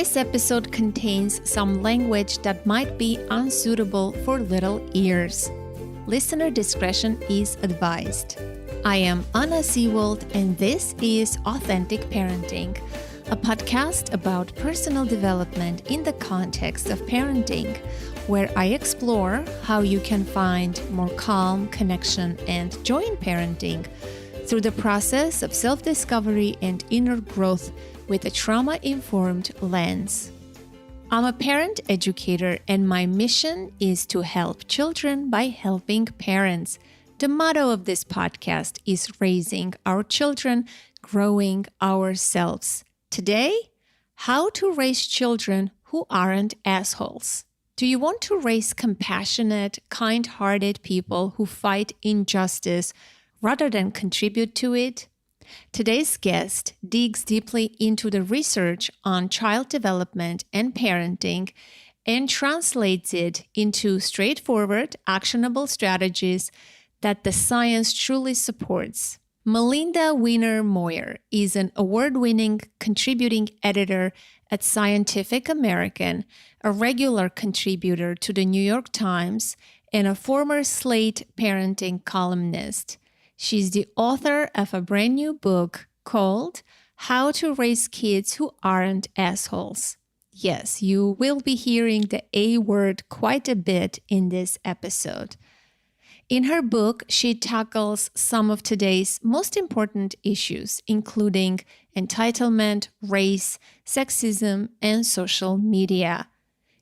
This episode contains some language that might be unsuitable for little ears. Listener discretion is advised. I am Anna Seewald, and this is Authentic Parenting, a podcast about personal development in the context of parenting, where I explore how you can find more calm, connection, and joy in parenting through the process of self-discovery and inner growth with a trauma-informed lens. I'm a parent educator, and my mission is to help children by helping parents. The motto of this podcast is raising our children, growing ourselves. Today, how to raise children who aren't assholes. Do you want to raise compassionate, kind-hearted people who fight injustice rather than contribute to it? Today's guest digs deeply into the research on child development and parenting and translates it into straightforward, actionable strategies that the science truly supports. Melinda Wiener-Moyer is an award-winning contributing editor at Scientific American, a regular contributor to the New York Times, and a former Slate parenting columnist. She's the author of a brand new book called How to Raise Kids Who Aren't Assholes. Yes, you will be hearing the A word quite a bit in this episode. In her book, she tackles some of today's most important issues, including entitlement, race, sexism, and social media.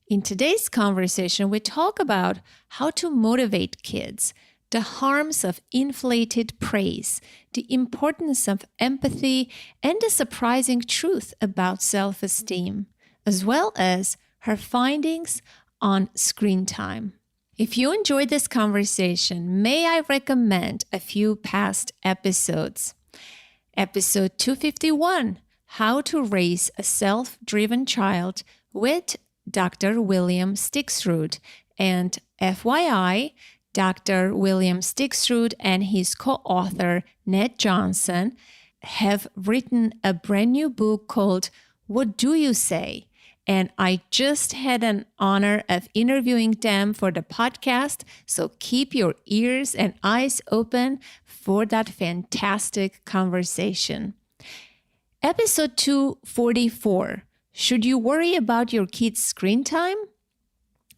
In today's conversation, we talk about how to motivate kids, the harms of inflated praise, the importance of empathy, and the surprising truth about self-esteem, as well as her findings on screen time. If you enjoyed this conversation, may I recommend a few past episodes. Episode 251, How to Raise a Self-Driven Child with Dr. William Stixrud, and FYI, Dr. William Stixrud and his co-author, Ned Johnson, have written a brand new book called What Do You Say? And I just had an honor of interviewing them for the podcast, so keep your ears and eyes open for that fantastic conversation. Episode 244, Should You Worry About Your Kids' Screen Time?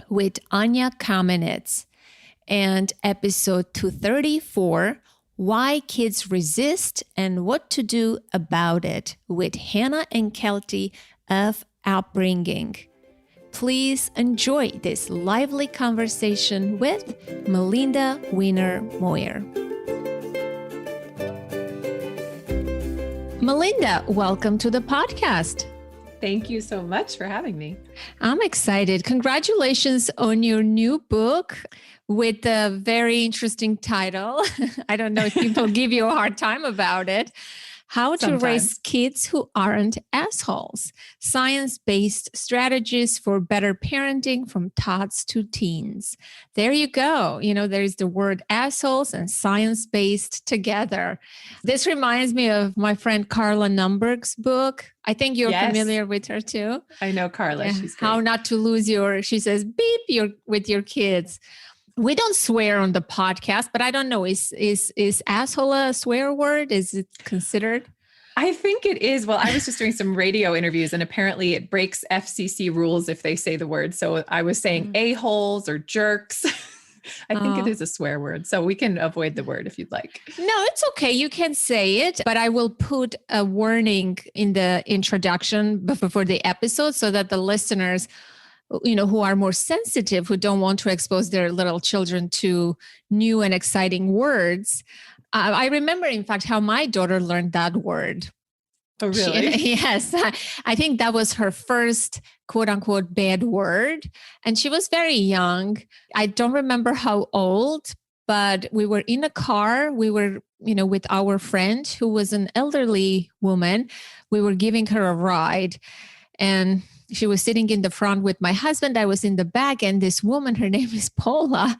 With Anya Kamenetz. And episode 234, Why Kids Resist and What to Do About It, with Hannah and Kelty of Upbringing. Please enjoy this lively conversation with Melinda Wiener-Moyer. Melinda, welcome to the podcast. Thank you so much for having me. I'm excited. Congratulations on your new book with a very interesting title. I don't know if people give you a hard time about it. How to Raise Kids Who Aren't Assholes. Science-based strategies for better parenting from tots to teens. There you go. You know, there's the word assholes and science-based together. This reminds me of my friend Carla Nunberg's book. I think you're familiar with her too. I know Carla. Yeah. She's great. How not to lose she says, beep with your kids. We don't swear on the podcast, but I don't know, is asshole a swear word? Is it considered? I think it is. Well, I was just doing some radio interviews, and apparently it breaks FCC rules if they say the word. So I was saying a-holes or jerks. I think it is a swear word. So we can avoid the word if you'd like. No, it's okay. You can say it, but I will put a warning in the introduction before the episode so that the listeners, you know, who are more sensitive, who don't want to expose their little children to new and exciting words. I remember, in fact, how my daughter learned that word. Oh, really? Yes. I think that was her first quote unquote bad word. And she was very young. I don't remember how old, but we were in a car. We were, you know, with our friend who was an elderly woman. We were giving her a ride. And she was sitting in the front with my husband. I was in the back, and this woman, her name is Paula.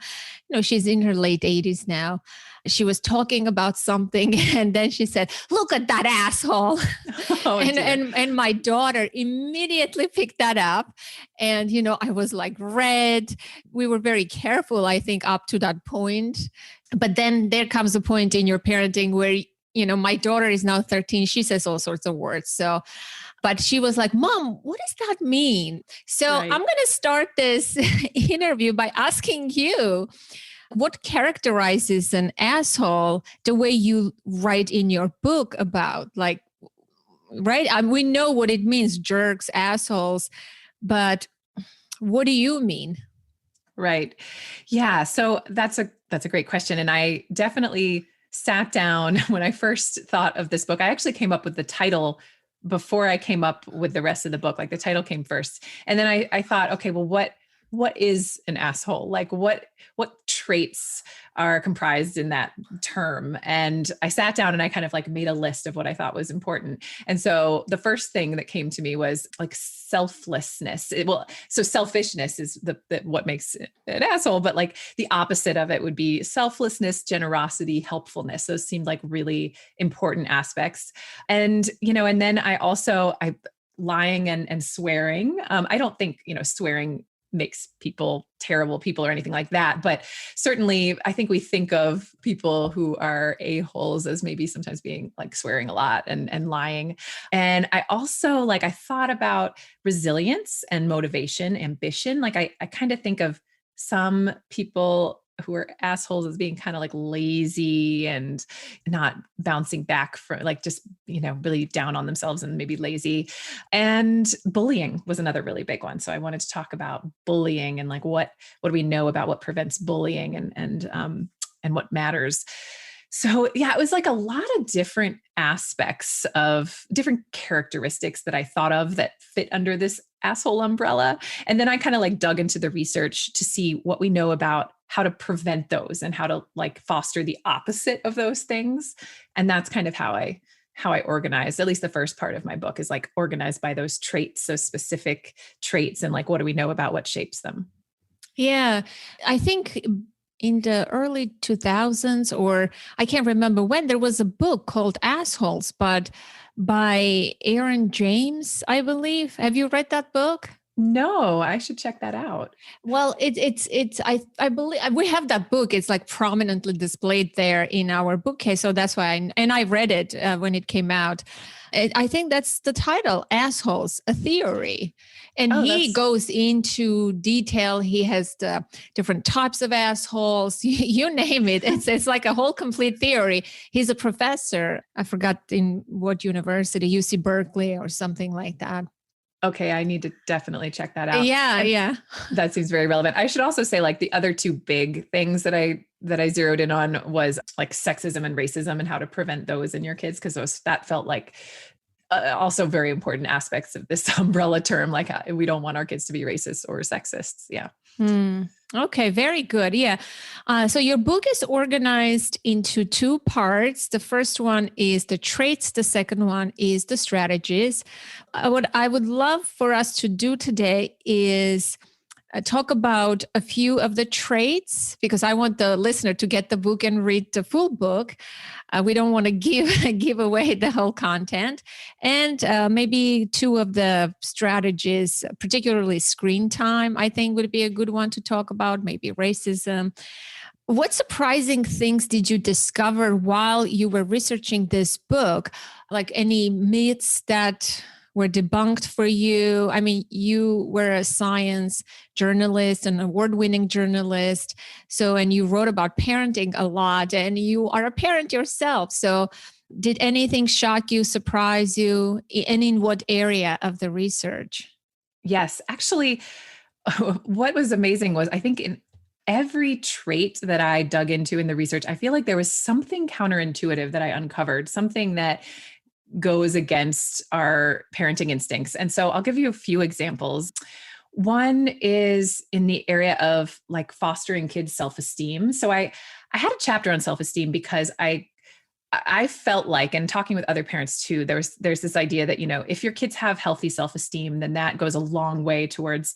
She's in her late 80s now. She was talking about something, and then she said, "Look at that asshole." Oh, and my daughter immediately picked that up. And, I was like red. We were very careful, I think, up to that point. But then there comes a point in your parenting where, my daughter is now 13. She says all sorts of words. So, but she was like, "Mom, what does that mean?" So Right. I'm going to start this interview by asking you, what characterizes an asshole the way you write in your book about, like, right? We know what it means, jerks, assholes, but what do you mean? Right. Yeah. So that's a great question. And I definitely sat down when I first thought of this book. I actually came up with the title before I came up with the rest of the book. Like the title came first. And then I thought, okay, well, what is an asshole? Like what traits are comprised in that term? And I sat down and I kind of like made a list of what I thought was important. And so the first thing that came to me was like selflessness. So selfishness is what makes an asshole, but like the opposite of it would be selflessness, generosity, helpfulness. Those seemed like really important aspects. And, and then I lying and swearing. I don't think, swearing makes people terrible people or anything like that. But certainly I think we think of people who are a-holes as maybe sometimes being like swearing a lot and lying. And I also I thought about resilience and motivation, ambition. Like I kind of think of some people who are assholes as being kind of like lazy and not bouncing back from like just, really down on themselves and maybe lazy. And bullying was another really big one. So I wanted to talk about bullying and like what do we know about what prevents bullying and what matters. So yeah, it was like a lot of different aspects of different characteristics that I thought of that fit under this asshole umbrella. And then I kind of like dug into the research to see what we know about how to prevent those and how to like foster the opposite of those things. And that's kind of how I organized, at least the first part of my book is like organized by those traits, those specific traits, and like, what do we know about what shapes them? Yeah, I think in the early 2000s, or I can't remember when, there was a book called Assholes, but by Aaron James, I believe. Have you read that book? No, I should check that out. Well, I believe we have that book. It's like prominently displayed there in our bookcase. So that's why I read it when it came out. I think that's the title, Assholes, a Theory. And he goes into detail. He has the different types of assholes, you name it. It's like a whole complete theory. He's a professor. I forgot in what university, UC Berkeley or something like that. Okay, I need to definitely check that out. Yeah. That seems very relevant. I should also say like the other two big things that I zeroed in on was like sexism and racism and how to prevent those in your kids, because that felt like also very important aspects of this umbrella term. Like we don't want our kids to be racist or sexists. Yeah. Okay, very good. Yeah. So your book is organized into two parts. The first one is the traits. The second one is the strategies. What I would love for us to do today is talk about a few of the traits, because I want the listener to get the book and read the full book. We don't want to give away the whole content. And maybe two of the strategies, particularly screen time, I think would be a good one to talk about, maybe racism. What surprising things did you discover while you were researching this book? Like any myths that were debunked for you? I mean, you were a science journalist, an award-winning journalist. And you wrote about parenting a lot, and you are a parent yourself. So did anything shock you, surprise you, and in what area of the research? Yes, actually, what was amazing was I think in every trait that I dug into in the research, I feel like there was something counterintuitive that I uncovered, something that goes against our parenting instincts. And so I'll give you a few examples. One is in the area of like fostering kids' self-esteem. So I had a chapter on self-esteem because I I felt like, and talking with other parents too, there's this idea that, if your kids have healthy self-esteem, then that goes a long way towards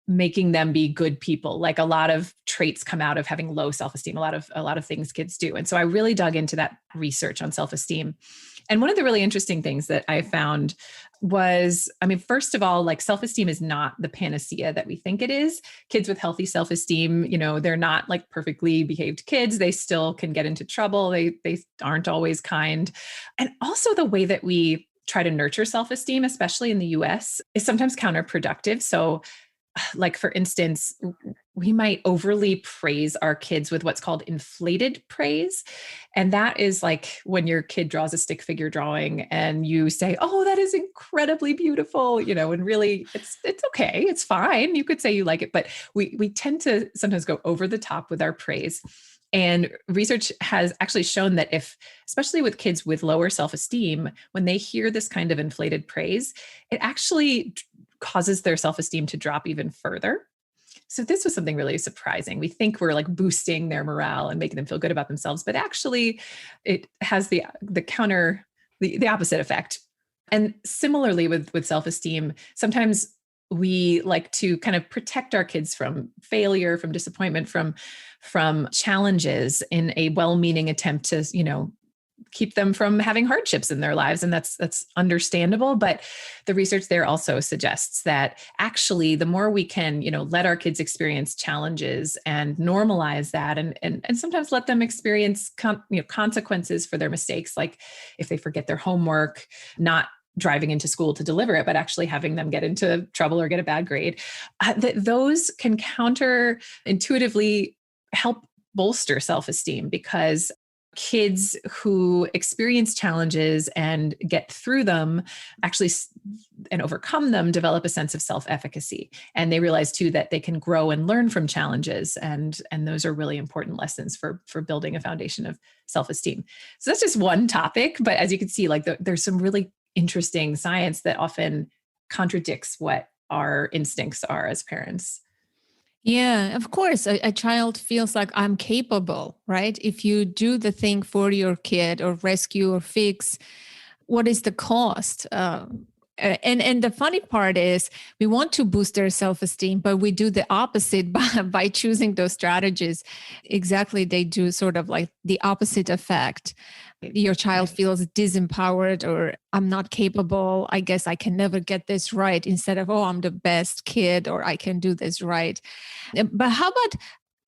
making them be good people. Like a lot of traits come out of having low self-esteem, a lot of things kids do. And so I really dug into that research on self-esteem. And one of the really interesting things that I found was, first of all, like self-esteem is not the panacea that we think it is. Kids with healthy self-esteem, they're not like perfectly behaved kids. They still can get into trouble. They aren't always kind. And also the way that we try to nurture self-esteem, especially in the US, is sometimes counterproductive. So like, for instance, we might overly praise our kids with what's called inflated praise. And that is like when your kid draws a stick figure drawing and you say, oh, that is incredibly beautiful, and really it's okay. It's fine. You could say you like it, but we tend to sometimes go over the top with our praise. And research has actually shown that especially with kids with lower self-esteem, when they hear this kind of inflated praise, it actually causes their self-esteem to drop even further. So this was something really surprising. We think we're like boosting their morale and making them feel good about themselves, but actually it has the opposite effect. And similarly with self-esteem, sometimes we like to kind of protect our kids from failure, from disappointment, from challenges in a well-meaning attempt to, keep them from having hardships in their lives. And that's understandable. But the research there also suggests that actually the more we can, let our kids experience challenges and normalize that and sometimes let them experience consequences for their mistakes, like if they forget their homework, not driving into school to deliver it, but actually having them get into trouble or get a bad grade, that those can counterintuitively help bolster self-esteem, because kids who experience challenges and get through them and overcome them develop a sense of self-efficacy. And they realize too that they can grow and learn from challenges. And those are really important lessons for building a foundation of self-esteem. So that's just one topic. But as you can see, like there's some really interesting science that often contradicts what our instincts are as parents. Yeah, of course. A child feels like I'm capable, right? If you do the thing for your kid or rescue or fix, what is the cost? And the funny part is we want to boost their self-esteem, but we do the opposite by choosing those strategies. Exactly. They do sort of like the opposite effect. Your child feels disempowered or I'm not capable. I guess I can never get this right, instead of, oh, I'm the best kid or I can do this right. But how about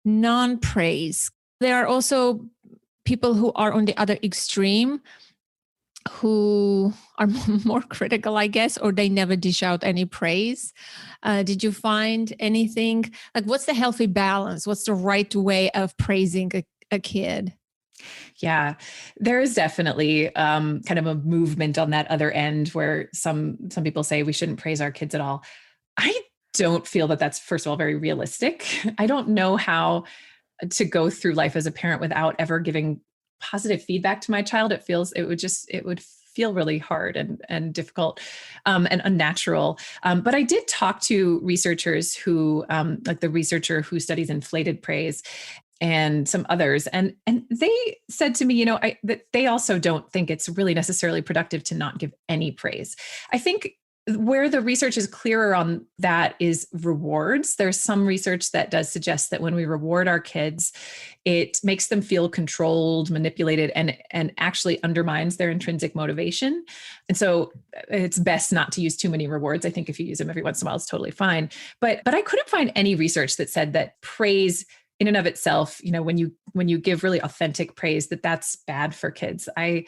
non-praise? There are also people who are on the other extreme, who are more critical, I guess, or they never dish out any praise. Did you find anything? Like, what's the healthy balance? What's the right way of praising a kid? Yeah, there is definitely kind of a movement on that other end where some people say we shouldn't praise our kids at all. I don't feel that that's, first of all, very realistic. I don't know how to go through life as a parent without ever giving positive feedback to my child. It would feel really hard and difficult and unnatural. But I did talk to researchers who, like the researcher who studies inflated praise and some others, and they said to me, that they also don't think it's really necessarily productive to not give any praise. I think where the research is clearer on that is rewards. There's some research that does suggest that when we reward our kids, it makes them feel controlled, manipulated, and actually undermines their intrinsic motivation. And so it's best not to use too many rewards. I think if you use them every once in a while, it's totally fine. But I couldn't find any research that said that praise in and of itself, when you give really authentic praise, that's bad for kids. I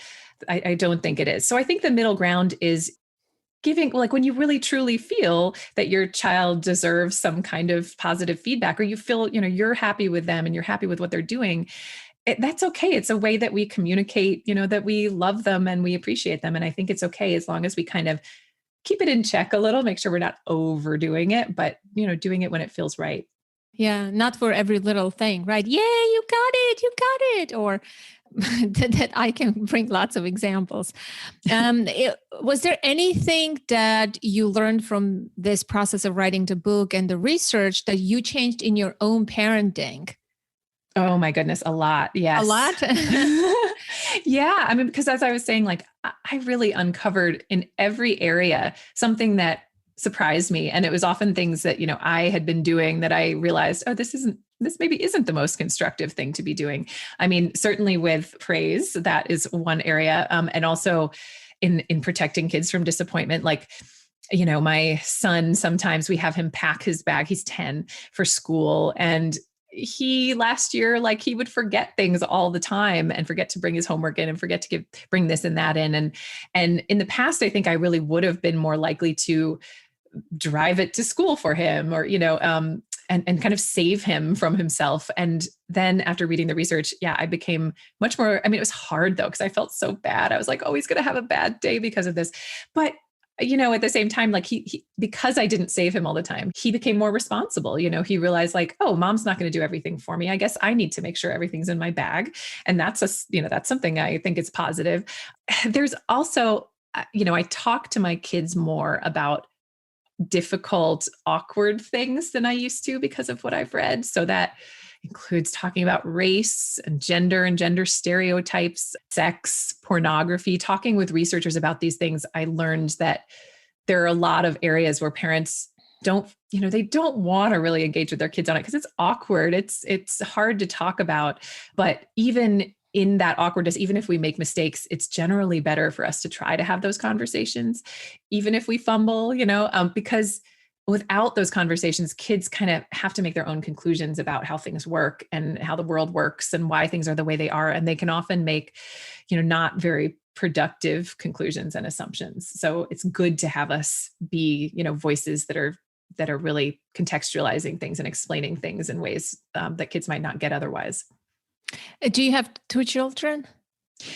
don't think it is. So I think the middle ground is giving, like when you really truly feel that your child deserves some kind of positive feedback, or you feel, you're happy with them and you're happy with what they're doing, that's okay. It's a way that we communicate, that we love them and we appreciate them. And I think it's okay as long as we kind of keep it in check a little, make sure we're not overdoing it, but, doing it when it feels right. Yeah, not for every little thing, right? Yeah, you got it. Or that I can bring lots of examples. Was there anything that you learned from this process of writing the book and the research that you changed in your own parenting? Oh my goodness, a lot. Yes. A lot? Yeah. I mean, because as I was saying, like I really uncovered in every area something that surprised me. And it was often things that, I had been doing that I realized, oh, this maybe isn't the most constructive thing to be doing. I mean, certainly with praise, that is one area. And also in protecting kids from disappointment, like, my son, sometimes we have him pack his bag. He's 10 for school. And he last year, like he would forget things all the time and forget to bring his homework in and forget to bring this and that in. And in the past, I think I really would have been more likely to drive it to school for him or, and kind of save him from himself. And then after reading the research, yeah, I became much more, I mean, it was hard though, because I felt so bad. I was like, oh, he's going to have a bad day because of this. But at the same time, like he because I didn't save him all the time, he became more responsible. He realized like, oh, mom's not going to do everything for me. I guess I need to make sure everything's in my bag. And that's that's something I think is positive. There's also, I talk to my kids more about difficult, awkward things than I used to because of what I've read. So that includes talking about race and gender stereotypes, sex, pornography, talking with researchers about these things. I learned that there are a lot of areas where parents they don't want to really engage with their kids on it because it's awkward. It's hard to talk about, but even in that awkwardness, even if we make mistakes, it's generally better for us to try to have those conversations, even if we fumble, because without those conversations, kids kind of have to make their own conclusions about how things work and how the world works and why things are the way they are. And they can often make, not very productive conclusions and assumptions. So it's good to have us be, voices that are really contextualizing things and explaining things in ways that kids might not get otherwise. Do you have two children?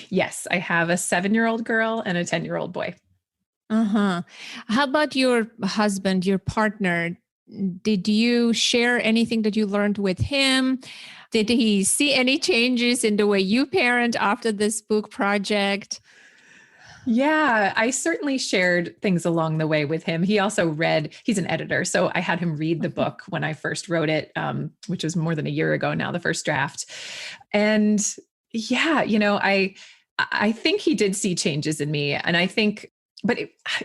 Yes, I have a 7-year-old girl and a 10-year-old boy. Uh-huh. How about your husband, your partner? Did you share anything that you learned with him? Did he see any changes in the way you parent after this book project? Yeah, I certainly shared things along the way with him. He also he's an editor. So I had him read the book when I first wrote it, which was more than a year ago now, the first draft. And yeah, I think he did see changes in me. And I think, but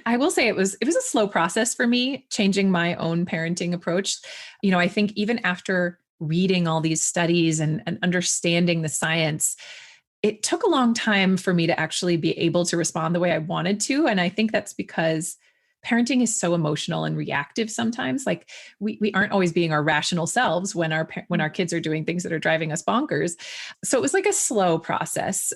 I will say it was a slow process for me changing my own parenting approach. I think even after reading all these studies and understanding the science, it took a long time for me to actually be able to respond the way I wanted to. And I think that's because parenting is so emotional and reactive sometimes. Like we aren't always being our rational selves when our kids are doing things that are driving us bonkers. So it was like a slow process.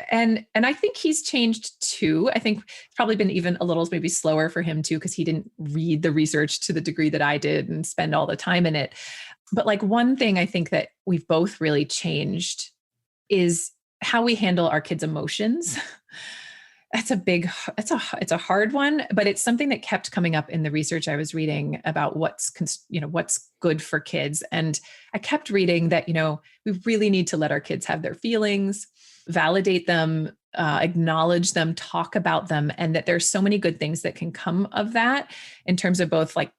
And I think he's changed too. I think it's probably been even a little maybe slower for him too, because he didn't read the research to the degree that I did and spend all the time in it. But like one thing I think that we've both really changed is how we handle our kids' emotions. It's a hard one, but it's something that kept coming up in the research I was reading about what's good for kids. And I kept reading that, we really need to let our kids have their feelings, validate them, acknowledge them, talk about them, and that there's so many good things that can come of that in terms of both like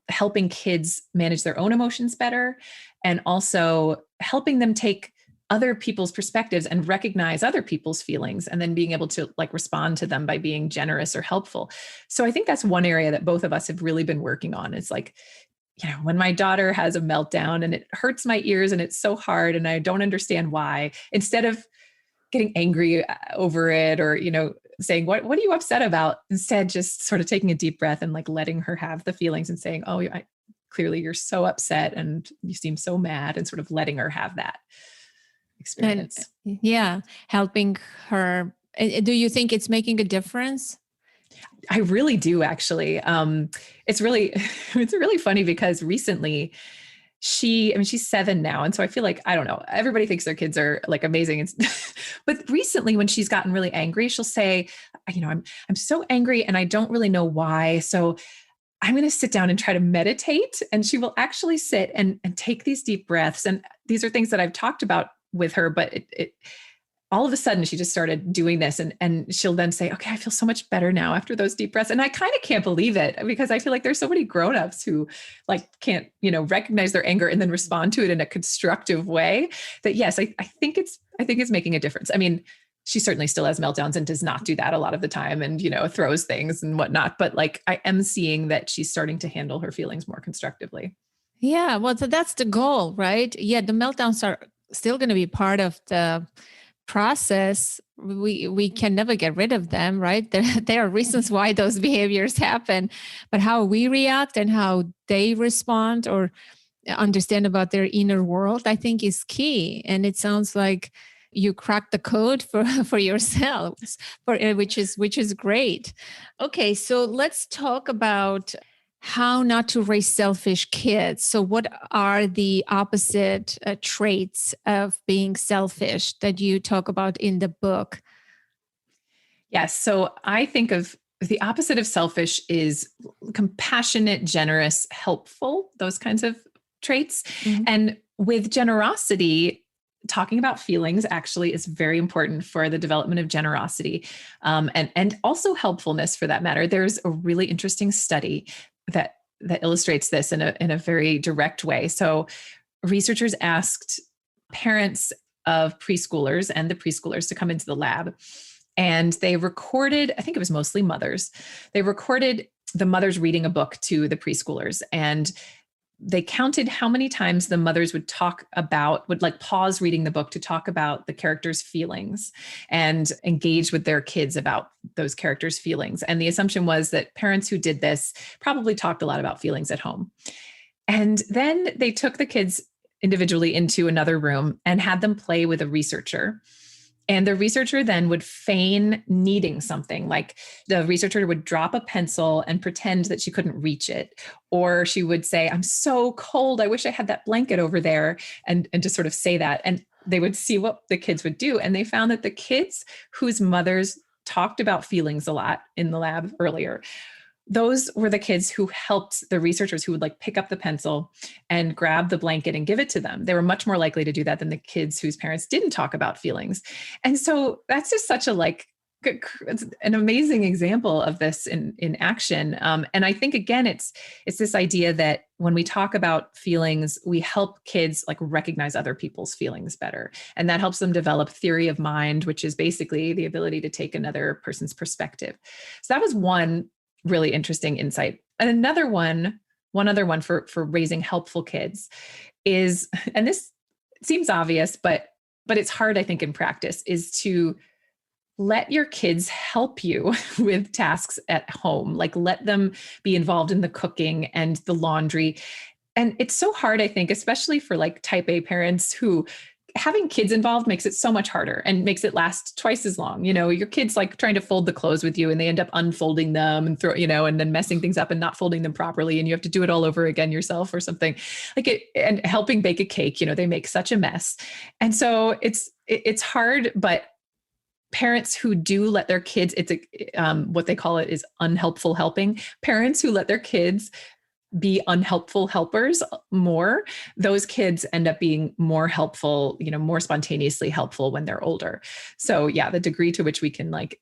helping kids manage their own emotions better and also helping them take other people's perspectives and recognize other people's feelings and then being able to like respond to them by being generous or helpful. So I think that's one area that both of us have really been working on. It's like, when my daughter has a meltdown and it hurts my ears and it's so hard and I don't understand why, instead of getting angry over it or, saying, what are you upset about? Instead, just sort of taking a deep breath and like letting her have the feelings and saying, oh, clearly you're so upset and you seem so mad, and sort of letting her have that experience. And, yeah, helping her. Do you think it's making a difference? I really do, actually. It's really funny because recently she's 7 now. And so I feel like, I don't know, everybody thinks their kids are like amazing. But recently when she's gotten really angry, she'll say, I'm so angry and I don't really know why. So I'm going to sit down and try to meditate. And she will actually sit and take these deep breaths. And these are things that I've talked about with her, but it all of a sudden she just started doing this and she'll then say, okay, I feel so much better now after those deep breaths. And I kind of can't believe it because I feel like there's so many grownups who like can't, recognize their anger and then respond to it in a constructive way that yes, I think it's making a difference. I mean, she certainly still has meltdowns and does not do that a lot of the time and, throws things and whatnot. But like, I am seeing that she's starting to handle her feelings more constructively. Yeah, well, so that's the goal, right? Yeah, the meltdowns are still going to be part of the process. We can never get rid of them, right? There are reasons why those behaviors happen, but how we react and how they respond or understand about their inner world, I think, is key. And it sounds like you cracked the code for yourselves, which is great. Okay, so let's talk about how not to raise selfish kids. So, what are the opposite traits of being selfish that you talk about in the book? Yes. So, I think of the opposite of selfish is compassionate, generous, helpful, those kinds of traits. Mm-hmm. And with generosity, talking about feelings actually is very important for the development of generosity, and also helpfulness for that matter. There's a really interesting study that illustrates this in a very direct way. So researchers asked parents of preschoolers and the preschoolers to come into the lab, and they recorded, I think it was mostly mothers, they recorded the mothers reading a book to the preschoolers, and they counted how many times the mothers would like pause reading the book to talk about the characters' feelings and engage with their kids about those characters' feelings. And the assumption was that parents who did this probably talked a lot about feelings at home. And then they took the kids individually into another room and had them play with a researcher. And the researcher then would feign needing something, like the researcher would drop a pencil and pretend that she couldn't reach it. Or she would say, "I'm so cold. I wish I had that blanket over there." And just sort of say that. And they would see what the kids would do. And they found that the kids whose mothers talked about feelings a lot in the lab earlier, those were the kids who helped the researchers, who would like pick up the pencil and grab the blanket and give it to them. They were much more likely to do that than the kids whose parents didn't talk about feelings. And so that's just such an amazing example of this in action. And I think, again, it's this idea that when we talk about feelings, we help kids like recognize other people's feelings better. And that helps them develop theory of mind, which is basically the ability to take another person's perspective. So that was one really interesting insight. And one other one for raising helpful kids is, and this seems obvious, but it's hard, I think, in practice, is to let your kids help you with tasks at home. Like, let them be involved in the cooking and the laundry. And it's so hard, I think, especially for like type A parents, who having kids involved makes it so much harder and makes it last twice as long. Your kid's like trying to fold the clothes with you and they end up unfolding them and and then messing things up and not folding them properly. And you have to do it all over again yourself or something like it. And helping bake a cake, they make such a mess. And so it's hard, but parents who do let their kids, what they call it is unhelpful helping. Parents who let their kids be unhelpful helpers more, those kids end up being more helpful, more spontaneously helpful when they're older. So yeah, the degree to which we can like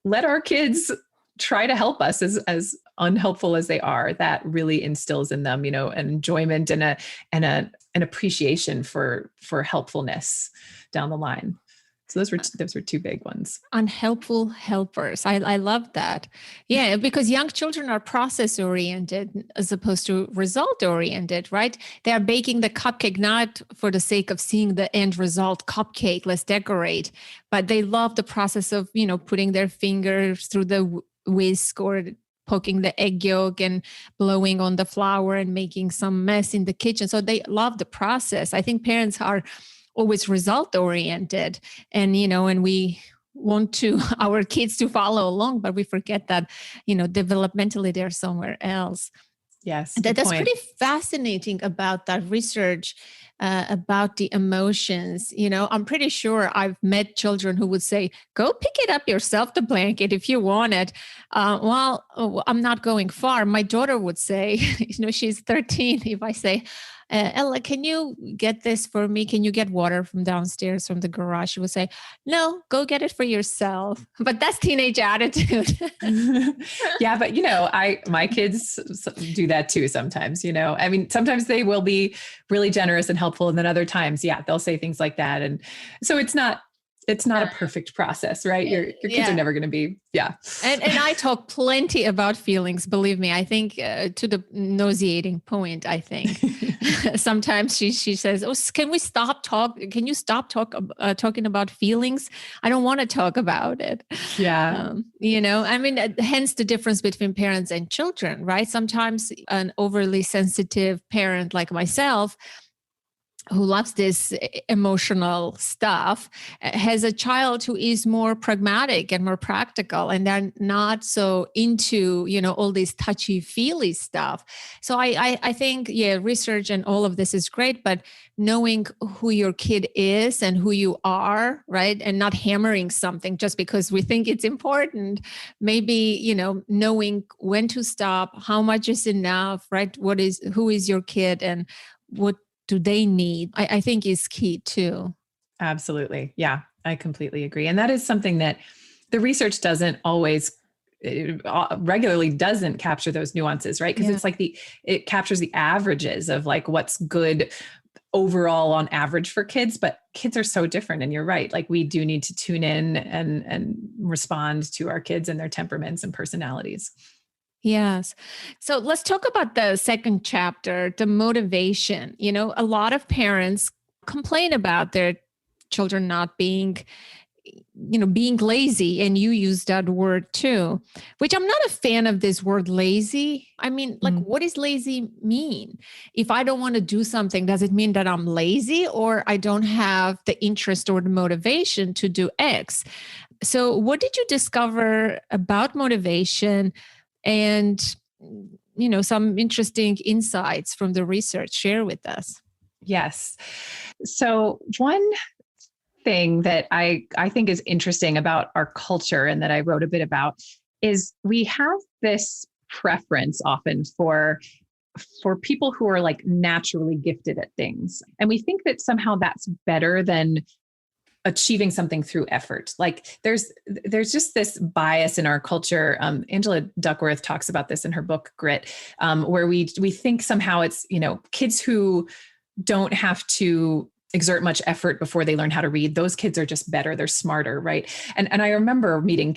let our kids try to help us as unhelpful as they are, that really instills in them, an enjoyment and an appreciation for helpfulness down the line. So those were two big ones. Unhelpful helpers. I love that. Yeah, because young children are process oriented as opposed to result oriented, right? They are baking the cupcake not for the sake of seeing the end result cupcake, let's decorate, but they love the process of, putting their fingers through the whisk or poking the egg yolk and blowing on the flour and making some mess in the kitchen. So they love the process. I think parents are always result oriented, and and we want our kids to follow along, but we forget that developmentally they're somewhere else. Yes, that's pretty fascinating about that research about the emotions. I'm pretty sure I've met children who would say, "Go pick it up yourself, the blanket, if you want it." I'm not going far. My daughter would say, she's 13. If I say, "Ella, can you get this for me? Can you get water from downstairs from the garage?" She would say, "No, go get it for yourself." But that's teenage attitude. Yeah, but my kids do that too sometimes. I mean, sometimes they will be really generous and helpful, and then other times, yeah, they'll say things like that. And so it's not It's not a perfect process, right? Your kids are never going to be, yeah. And I talk plenty about feelings. Believe me, I think to the nauseating point. I think sometimes she says, "Oh, can we stop talk? Can you stop talking about feelings? I don't want to talk about it." Yeah. I mean, hence the difference between parents and children, right? Sometimes an overly sensitive parent like myself, who loves this emotional stuff, has a child who is more pragmatic and more practical, and they're not so into all this touchy feely stuff. So I think research and all of this is great, but knowing who your kid is and who you are, right, and not hammering something just because we think it's important, maybe knowing when to stop, how much is enough, right? Who is your kid, and what do they need, I think is key too. Absolutely. Yeah, I completely agree. And that is something that the research doesn't always regularly doesn't capture those nuances, right? Because it's like it captures the averages of like what's good overall on average for kids, but kids are so different. And you're right. Like we do need to tune in and respond to our kids and their temperaments and personalities. Yes. So let's talk about the second chapter, the motivation. A lot of parents complain about their children not being lazy. And you use that word too, which I'm not a fan of this word lazy. I mean, like, what does lazy mean? If I don't want to do something, does it mean that I'm lazy or I don't have the interest or the motivation to do X? So what did you discover about motivation? And, some interesting insights from the research. Share with us. Yes. So one thing that I think is interesting about our culture and that I wrote a bit about is we have this preference often for people who are like naturally gifted at things. And we think that somehow that's better than achieving something through effort. Like there's just this bias in our culture. Angela Duckworth talks about this in her book Grit, where we think somehow it's kids who don't have to exert much effort before they learn how to read. Those kids are just better. They're smarter, right? And I remember meeting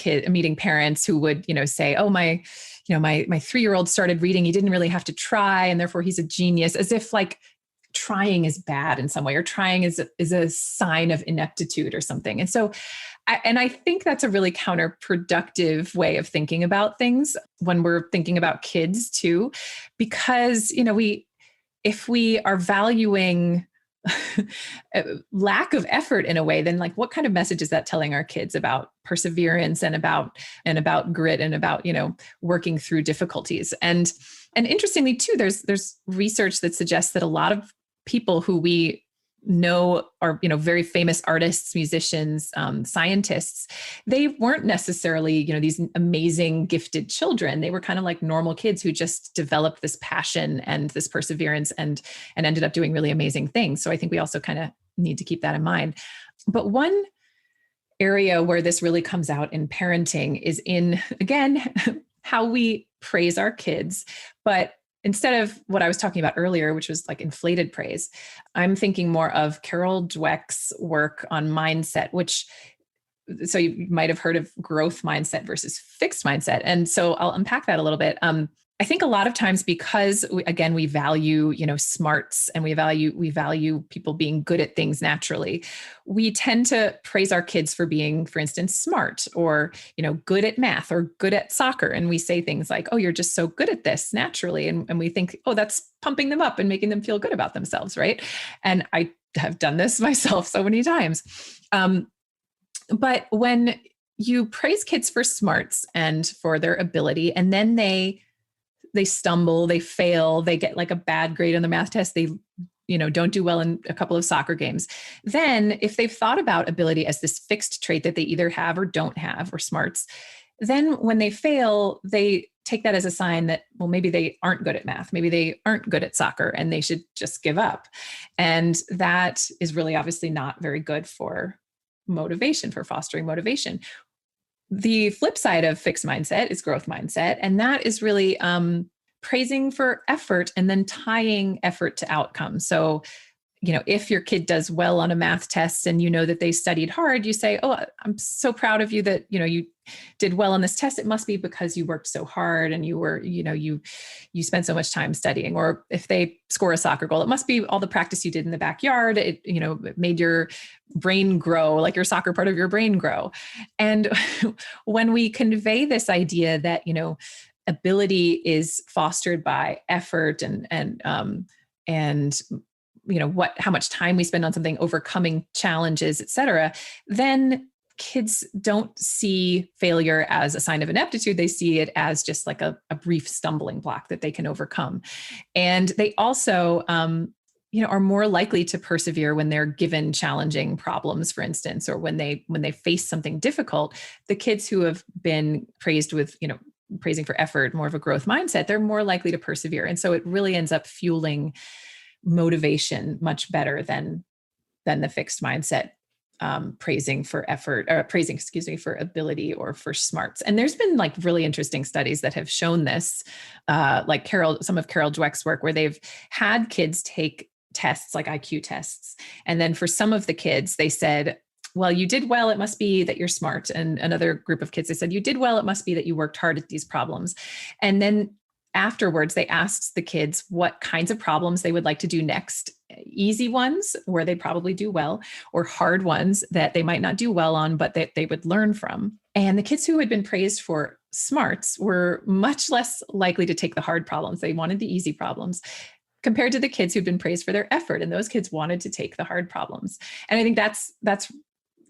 parents who would say, "Oh, my 3-year-old started reading. He didn't really have to try, and therefore he's a genius," as if like trying is bad in some way, or trying is a sign of ineptitude or something. And so, I think that's a really counterproductive way of thinking about things when we're thinking about kids too, because, if we are valuing lack of effort in a way, then like what kind of message is that telling our kids about perseverance and about grit and about, working through difficulties? And interestingly too, there's research that suggests that a lot of people who we know are, very famous artists, musicians, scientists, they weren't necessarily, these amazing gifted children. They were kind of like normal kids who just developed this passion and this perseverance and ended up doing really amazing things. So I think we also kind of need to keep that in mind. But one area where this really comes out in parenting is in, again, how we praise our kids, but instead of what I was talking about earlier, which was like inflated praise, I'm thinking more of Carol Dweck's work on mindset, so you might have heard of growth mindset versus fixed mindset. And so I'll unpack that a little bit. I think a lot of times because we value, smarts, and we value people being good at things naturally, we tend to praise our kids for being, for instance, smart or, good at math or good at soccer. And we say things like, "Oh, you're just so good at this naturally." And we think, "Oh, that's pumping them up and making them feel good about themselves." Right. And I have done this myself so many times. But when you praise kids for smarts and for their ability, and then they stumble, they fail, they get like a bad grade on the math test, they, don't do well in a couple of soccer games. Then if they've thought about ability as this fixed trait that they either have or don't have, or smarts, then when they fail, they take that as a sign that, well, maybe they aren't good at math, maybe they aren't good at soccer, and they should just give up. And that is really obviously not very good for motivation, for fostering motivation. The flip side of fixed mindset is growth mindset. And that is really praising for effort and then tying effort to outcome. So if your kid does well on a math test and you know that they studied hard, you say, oh, I'm so proud of you that, you did well on this test. It must be because you worked so hard and you were, you spent so much time studying. Or if they score a soccer goal, it must be all the practice you did in the backyard. It made your brain grow, like your soccer part of your brain grow. And when we convey this idea that, ability is fostered by effort and how much time we spend on something, overcoming challenges, et cetera, then kids don't see failure as a sign of ineptitude. They see it as just like a brief stumbling block that they can overcome. And they also, are more likely to persevere when they're given challenging problems, for instance, or when they face something difficult. The kids who have been praised with, praising for effort, more of a growth mindset, they're more likely to persevere. And so it really ends up fueling motivation much better than the fixed mindset, praising for effort, or praising for ability or for smarts. And there's been like really interesting studies that have shown this, like some of Carol Dweck's work, where they've had kids take tests like IQ tests. And then for some of the kids, they said, well, you did well, it must be that you're smart. And another group of kids, they said, you did well, it must be that you worked hard at these problems. And then afterwards, they asked the kids what kinds of problems they would like to do next. Easy ones where they probably do well, or hard ones that they might not do well on, but that they would learn from. And the kids who had been praised for smarts were much less likely to take the hard problems. They wanted the easy problems, compared to the kids who'd been praised for their effort. And those kids wanted to take the hard problems. And I think that's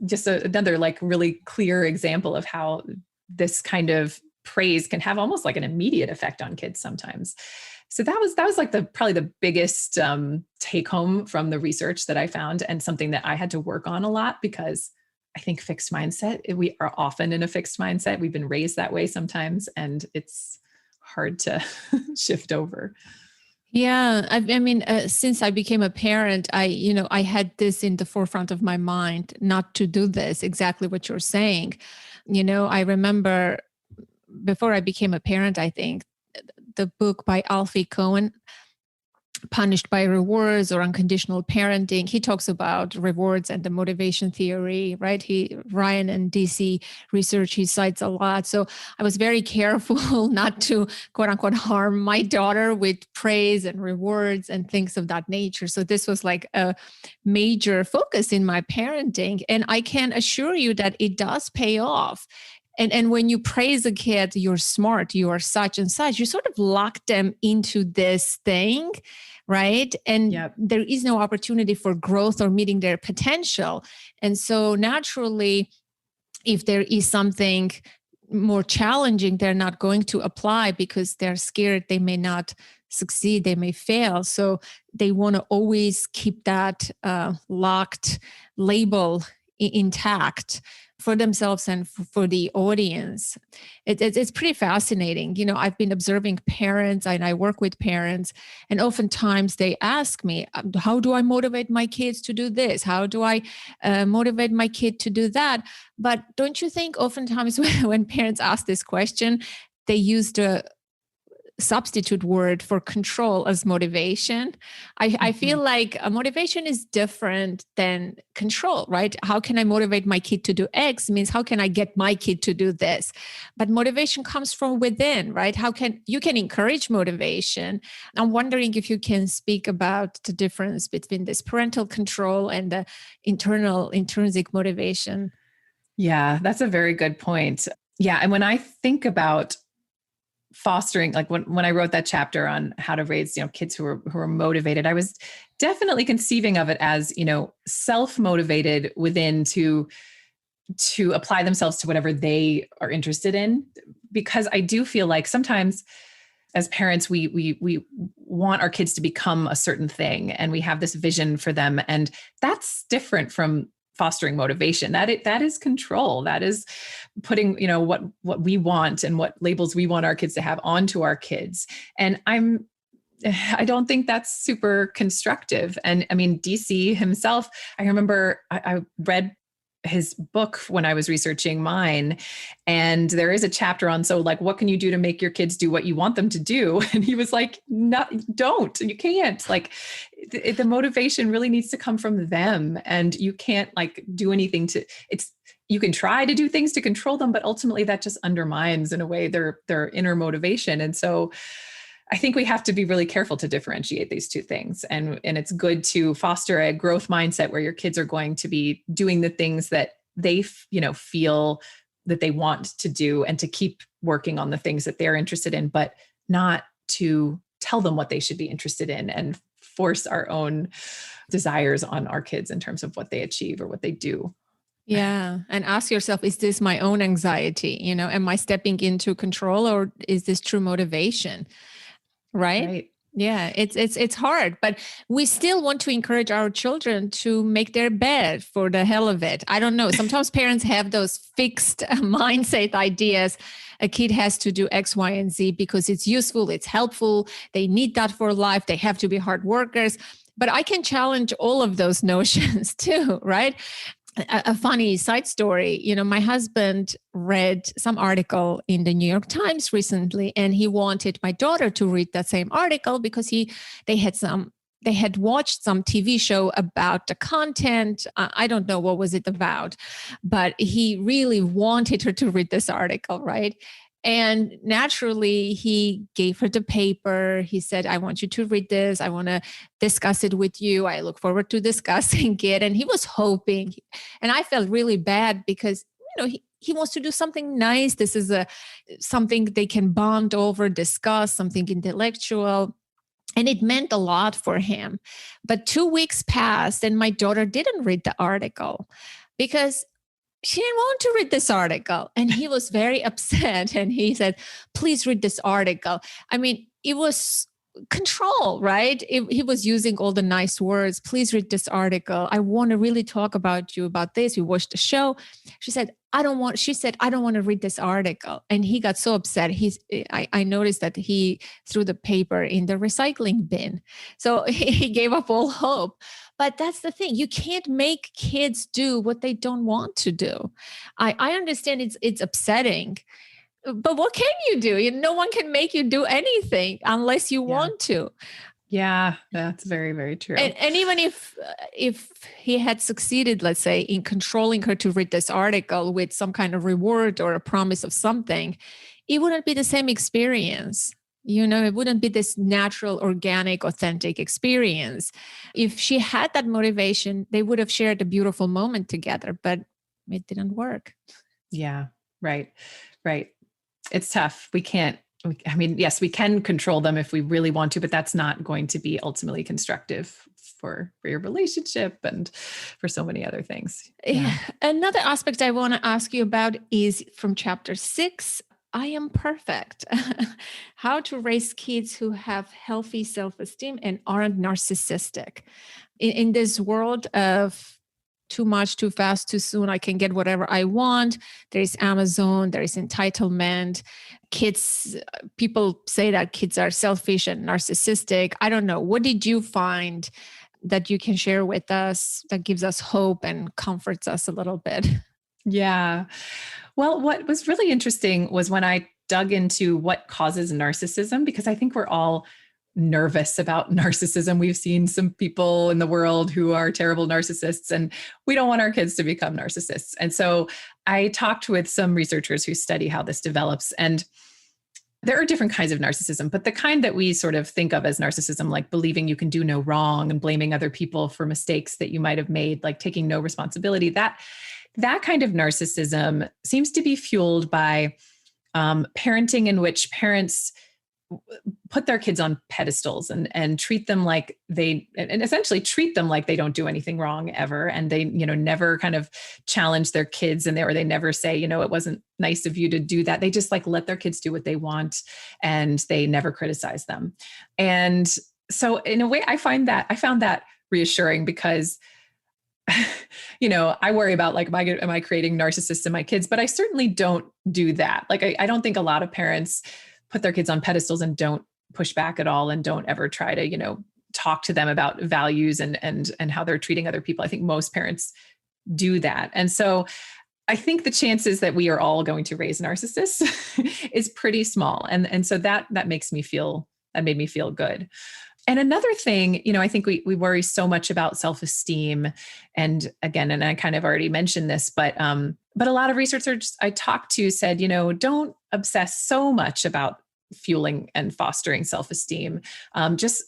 just another like really clear example of how this kind of praise can have almost like an immediate effect on kids sometimes. So that was like probably the biggest take home from the research that I found, and something that I had to work on a lot, because I think fixed mindset, we are often in a fixed mindset. We've been raised that way sometimes, and it's hard to shift over. Yeah, I mean, since I became a parent, I had this in the forefront of my mind, not to do this, exactly what you're saying. I remember before I became a parent, I think the book by Alfie Cohen, Punished by Rewards or Unconditional Parenting, he talks about rewards and the motivation theory, right? Ryan and DC research, he cites a lot. So I was very careful not to, quote unquote, harm my daughter with praise and rewards and things of that nature. So this was like a major focus in my parenting. And I can assure you that it does pay off. And when you praise a kid, you're smart, you are such and such, you sort of lock them into this thing, right? And there is no opportunity for growth or meeting their potential. And so naturally, if there is something more challenging, they're not going to apply because they're scared they may not succeed, they may fail. So they want to always keep that locked label intact for themselves and for the audience. It's pretty fascinating. I've been observing parents, and I work with parents, and oftentimes they ask me, how do I motivate my kids to do this? How do I motivate my kid to do that? But don't you think oftentimes when parents ask this question, they use the substitute word for control as motivation? I feel like motivation is different than control, right? How can I motivate my kid to do X means how can I get my kid to do this? But motivation comes from within, right? You can encourage motivation. I'm wondering if you can speak about the difference between this parental control and the intrinsic motivation. Yeah, that's a very good point. Yeah. And when I think about fostering, like when I wrote that chapter on how to raise, kids who are motivated, I was definitely conceiving of it as, self-motivated within to apply themselves to whatever they are interested in. Because I do feel like sometimes as parents, we want our kids to become a certain thing, and we have this vision for them. And that's different from fostering motivation. That is control. That is putting, what we want and what labels we want our kids to have onto our kids. And I don't think that's super constructive. And I mean, DC himself, I remember I read his book when I was researching mine. And there is a chapter on, so like, what can you do to make your kids do what you want them to do? And he was like, not, don't, you can't. Like the motivation really needs to come from them. And you can't like do anything to, you can try to do things to control them, but ultimately that just undermines in a way their inner motivation. And so I think we have to be really careful to differentiate these two things. And it's good to foster a growth mindset where your kids are going to be doing the things that they, feel that they want to do, and to keep working on the things that they're interested in, but not to tell them what they should be interested in and force our own desires on our kids in terms of what they achieve or what they do. Yeah. And ask yourself, is this my own anxiety? Am I stepping into control, or is this true motivation? Right? Yeah, it's hard, but we still want to encourage our children to make their bed for the hell of it. I don't know. Sometimes parents have those fixed mindset ideas. A kid has to do X, Y, and Z because it's useful, it's helpful. They need that for life. They have to be hard workers. But I can challenge all of those notions too, right? A funny side story, my husband read some article in the New York Times recently, and he wanted my daughter to read that same article because they had watched some TV show about the content. I don't know what was it about, but he really wanted her to read this article, right? And naturally, he gave her the paper. He said, I want you to read this. I want to discuss it with you. I look forward to discussing it. And he was hoping, and I felt really bad because, he wants to do something nice. This is something they can bond over, discuss, something intellectual. And it meant a lot for him. But 2 weeks passed and my daughter didn't read the article because she didn't want to read this article. And he was very upset. And he said, please read this article. I mean, it was control, right? He was using all the nice words. Please read this article. I want to really talk about you about this. We watched the show. She said, I don't want to read this article. And he got so upset. I noticed that he threw the paper in the recycling bin. So he gave up all hope. But that's the thing. You can't make kids do what they don't want to do. I understand it's upsetting, but what can you do? No one can make you do anything unless you want to. Yeah, that's very, very true. And even if he had succeeded, let's say, in controlling her to read this article with some kind of reward or a promise of something, it wouldn't be the same experience. It wouldn't be this natural, organic, authentic experience. If she had that motivation, they would have shared a beautiful moment together, but it didn't work. Yeah, right. It's tough. Yes, we can control them if we really want to, but that's not going to be ultimately constructive for your relationship and for so many other things. Yeah. Another aspect I want to ask you about is from chapter 6. I am perfect. How to raise kids who have healthy self-esteem and aren't narcissistic. In this world of too much, too fast, too soon, I can get whatever I want. There is Amazon, there is entitlement. People say that kids are selfish and narcissistic. I don't know. What did you find that you can share with us that gives us hope and comforts us a little bit? Yeah. Well, what was really interesting was when I dug into what causes narcissism, because I think we're all nervous about narcissism. We've seen some people in the world who are terrible narcissists, and we don't want our kids to become narcissists. And so I talked with some researchers who study how this develops. And there are different kinds of narcissism, but the kind that we sort of think of as narcissism, like believing you can do no wrong and blaming other people for mistakes that you might have made, like taking no responsibility, that kind of narcissism seems to be fueled by parenting in which parents put their kids on pedestals and treat them like and essentially treat them like they don't do anything wrong ever. And they, never kind of challenge their kids or they never say, it wasn't nice of you to do that. They just like let their kids do what they want and they never criticize them. And so in a way, I found that reassuring because I worry about like, am I creating narcissists in my kids? But I certainly don't do that. Like, I don't think a lot of parents put their kids on pedestals and don't push back at all and don't ever try to, talk to them about values and how they're treating other people. I think most parents do that. And so I think the chances that we are all going to raise narcissists is pretty small. And so that made me feel good. And another thing, I think we worry so much about self-esteem. And again, and I kind of already mentioned this, but a lot of researchers I talked to said, don't obsess so much about fueling and fostering self-esteem. Just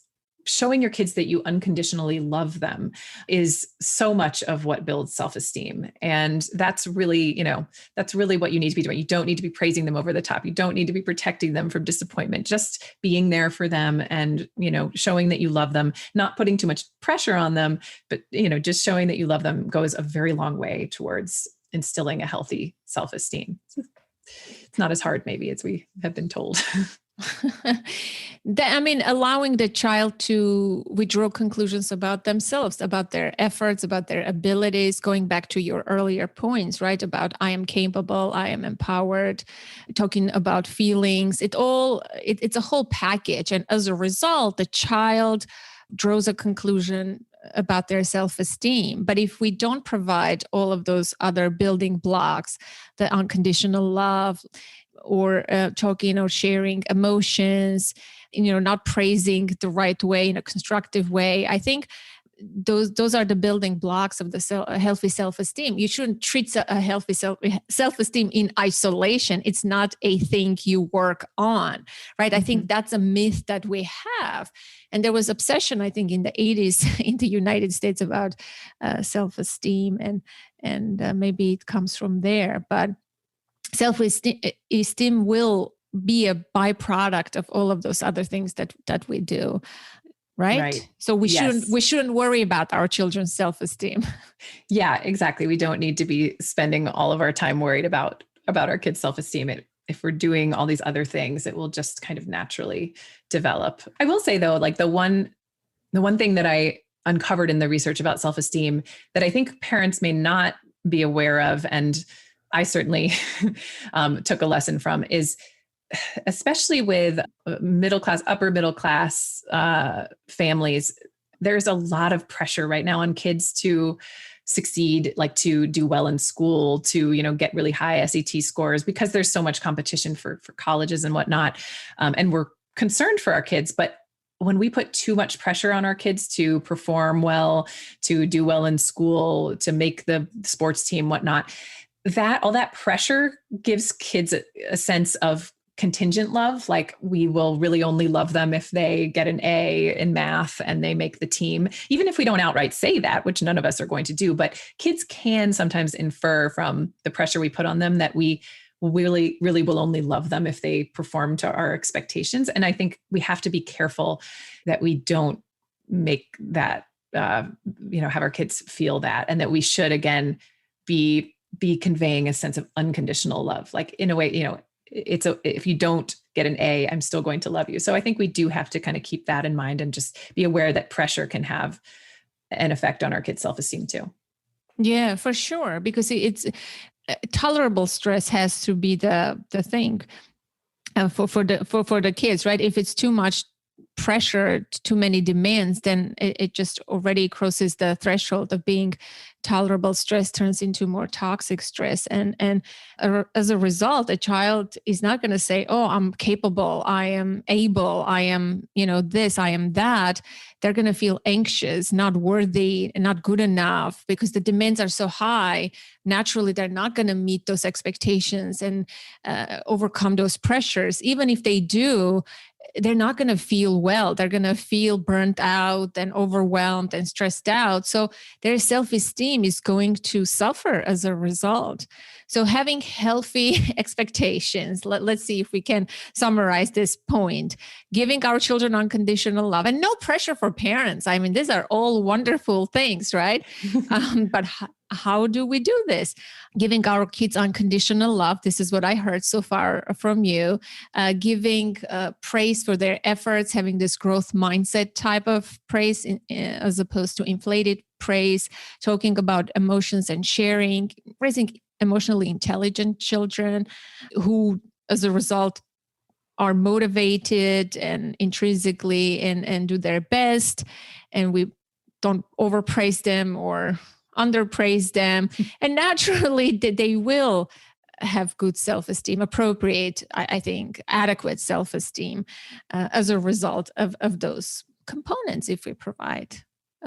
showing your kids that you unconditionally love them is so much of what builds self-esteem. And that's really what you need to be doing. You don't need to be praising them over the top. You don't need to be protecting them from disappointment, just being there for them and, showing that you love them, not putting too much pressure on them, but, just showing that you love them goes a very long way towards instilling a healthy self-esteem. It's not as hard maybe as we have been told. Allowing the child to withdraw conclusions about themselves, about their efforts, about their abilities, going back to your earlier points, right? About I am capable, I am empowered, talking about feelings. It's a whole package. And as a result, the child draws a conclusion about their self-esteem. But if we don't provide all of those other building blocks, the unconditional love, or talking or sharing emotions, not praising the right way in a constructive way, I think those are the building blocks of the healthy self-esteem. You shouldn't treat a healthy self-esteem in isolation. It's not a thing you work on, right? I think that's a myth that we have. And there was obsession, I think, in the 80s in the United States about self-esteem, and maybe it comes from there. But self-esteem will be a byproduct of all of those other things that we do, right? So we shouldn't worry about our children's self-esteem. Yeah, exactly. We don't need to be spending all of our time worried about our kids' self-esteem. If we're doing all these other things, it will just kind of naturally develop. I will say though, like the one thing that I uncovered in the research about self-esteem that I think parents may not be aware of, and I certainly took a lesson from, is especially with upper middle class families, there's a lot of pressure right now on kids to succeed, like to do well in school, to, get really high SAT scores, because there's so much competition for colleges and whatnot. And we're concerned for our kids, but when we put too much pressure on our kids to perform well, to do well in school, to make the sports team, whatnot, all that pressure gives kids a sense of contingent love. Like we will really only love them if they get an A in math and they make the team, even if we don't outright say that, which none of us are going to do. But kids can sometimes infer from the pressure we put on them that we really, really will only love them if they perform to our expectations. And I think we have to be careful that we don't make that, have our kids feel that, and that we should, again, be conveying a sense of unconditional love. Like in a way, if you don't get an A, I'm still going to love you. So I think we do have to kind of keep that in mind and just be aware that pressure can have an effect on our kids' self-esteem too. Yeah, for sure. Because it's tolerable stress has to be the thing for the kids, right? If it's too much pressure, too many demands, then it just already crosses the threshold of being tolerable. Stress turns into more toxic stress. And as a result, a child is not going to say, oh, I'm capable, I am able, I am, this, I am that. They're going to feel anxious, not worthy, not good enough, because the demands are so high. Naturally, they're not going to meet those expectations and overcome those pressures. Even if they do, they're not going to feel well. They're going to feel burnt out and overwhelmed and stressed out. So their self-esteem is going to suffer as a result. So having healthy expectations, let's see if we can summarize this point. Giving our children unconditional love and no pressure for parents. I mean, these are all wonderful things, right? But how do we do this? Giving our kids unconditional love. This is what I heard so far from you. Giving praise for their efforts, having this growth mindset type of praise as opposed to inflated praise, talking about emotions and sharing, raising emotionally intelligent children who, as a result, are motivated and intrinsically and do their best. And we don't overpraise them or underpraise them. And naturally, they will have good self-esteem, appropriate, I think, adequate self-esteem as a result of those components if we provide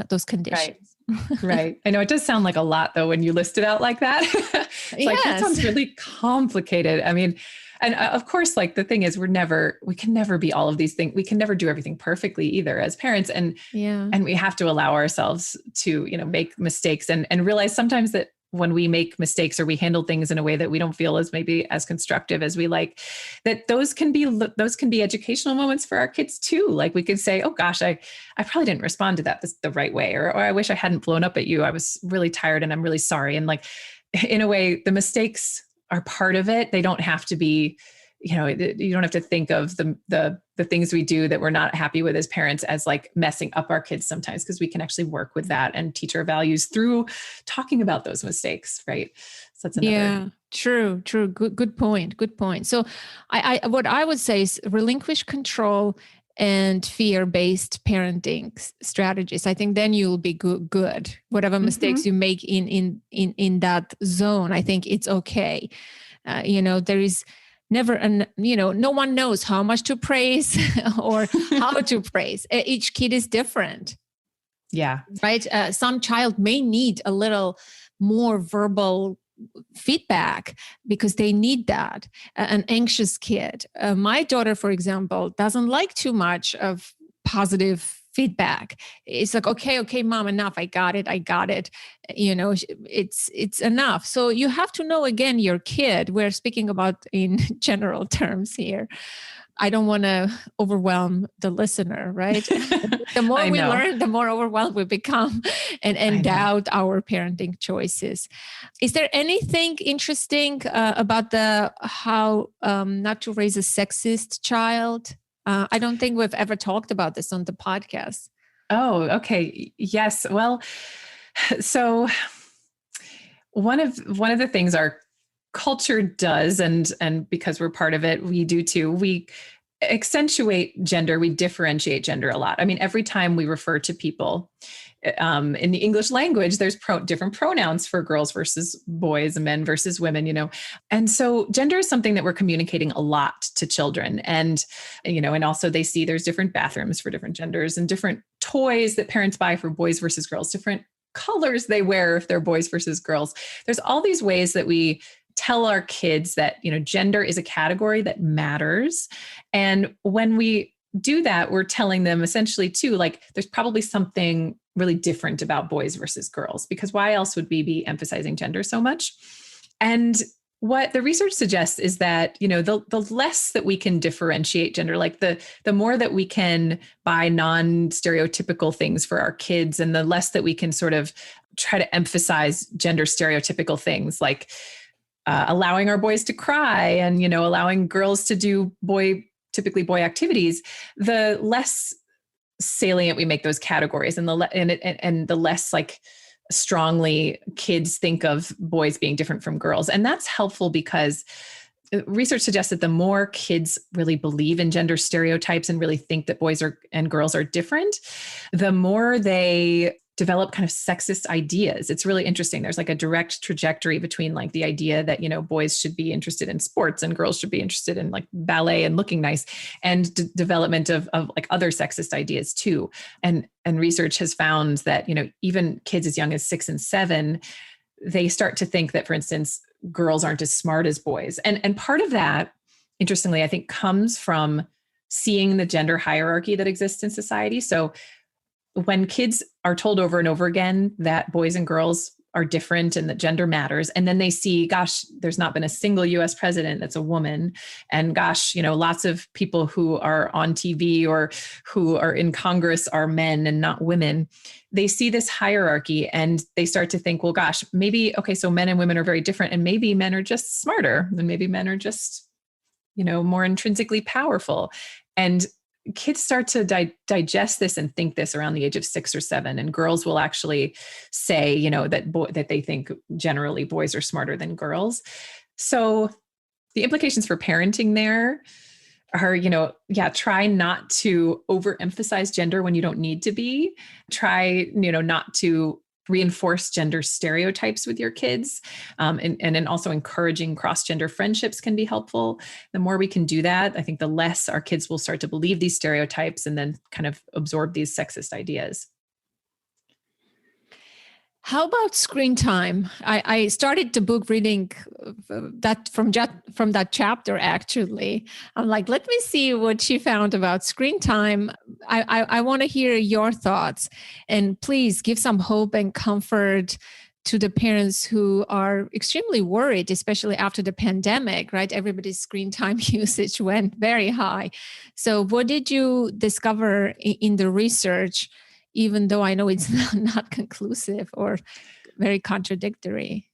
those conditions. Right. I know it does sound like a lot though, when you list it out like that. It's like, that sounds really complicated. I mean, and of course, like the thing is, we can never be all of these things. We can never do everything perfectly either as parents. And we have to allow ourselves to, make mistakes and realize sometimes that when we make mistakes or we handle things in a way that we don't feel as maybe as constructive as we like, that those can be educational moments for our kids too. Like we could say, oh gosh, I probably didn't respond to that the right way. Or I wish I hadn't blown up at you. I was really tired and I'm really sorry. And like, in a way, the mistakes are part of it. They don't have to be, you don't have to think of the things we do that we're not happy with as parents as like messing up our kids sometimes, because we can actually work with that and teach our values through talking about those mistakes. Right. So that's another. Yeah, true. Good point. So what I would say is relinquish control and fear-based parenting strategies. I think then you'll be good. Whatever mistakes you make in that zone, I think it's okay. There is never, no one knows how much to praise or how to praise. Each kid is different. Yeah. Right. Some child may need a little more verbal feedback because they need that. An anxious kid. My daughter, for example, doesn't like too much of positive feedback. It's like, okay, mom, enough. I got it. It's enough. So you have to know, again, your kid. We're speaking about in general terms here. I don't want to overwhelm the listener, right? The more we learn, the more overwhelmed we become and doubt our parenting choices. Is there anything interesting about how not to raise a sexist child? I don't think we've ever talked about this on the podcast. Oh, okay. Yes. Well, so one of the things our culture does, and because we're part of it, we do too. We accentuate gender. We differentiate gender a lot. I mean, every time we refer to people in the English language, there's different pronouns for girls versus boys, men versus women, And so gender is something that we're communicating a lot to children. And, and also they see there's different bathrooms for different genders and different toys that parents buy for boys versus girls, different colors they wear if they're boys versus girls. There's all these ways that we tell our kids that, gender is a category that matters. And when we do that, we're telling them essentially too, like there's probably something really different about boys versus girls, because why else would we be emphasizing gender so much? And what the research suggests is that, the less that we can differentiate gender, like the more that we can buy non-stereotypical things for our kids, and the less that we can sort of try to emphasize gender stereotypical things like allowing our boys to cry and, allowing girls to do typically boy activities, the less salient we make those categories, and the less like strongly kids think of boys being different from girls. And that's helpful because research suggests that the more kids really believe in gender stereotypes and really think that boys and girls are different, the more they develop kind of sexist ideas. It's really interesting. There's like a direct trajectory between like the idea that, boys should be interested in sports and girls should be interested in like ballet and looking nice, and development of like other sexist ideas too. And research has found that, even kids as young as 6 and 7, they start to think that, for instance, girls aren't as smart as boys. And part of that, interestingly, I think comes from seeing the gender hierarchy that exists in society. So when kids are told over and over again that boys and girls are different and that gender matters, and then they see, gosh, there's not been a single US president that's a woman, and gosh, lots of people who are on TV or who are in Congress are men and not women, they see this hierarchy and they start to think, well, gosh, maybe, okay, so men and women are very different, and maybe men are just smarter, and maybe men are just, more intrinsically powerful. And kids start to digest this and think this around the age of 6 or 7, and girls will actually say, that they think generally boys are smarter than girls. So the implications for parenting there are, try not to overemphasize gender when you don't need to be. Try, not to reinforce gender stereotypes with your kids. And then also encouraging cross-gender friendships can be helpful. The more we can do that, I think the less our kids will start to believe these stereotypes and then kind of absorb these sexist ideas. How about screen time? I started the book reading that from that chapter, actually. I'm like, let me see what she found about screen time. I want to hear your thoughts. And please give some hope and comfort to the parents who are extremely worried, especially after the pandemic, right? Everybody's screen time usage went very high. So what did you discover in the research, even though I know it's not conclusive or very contradictory?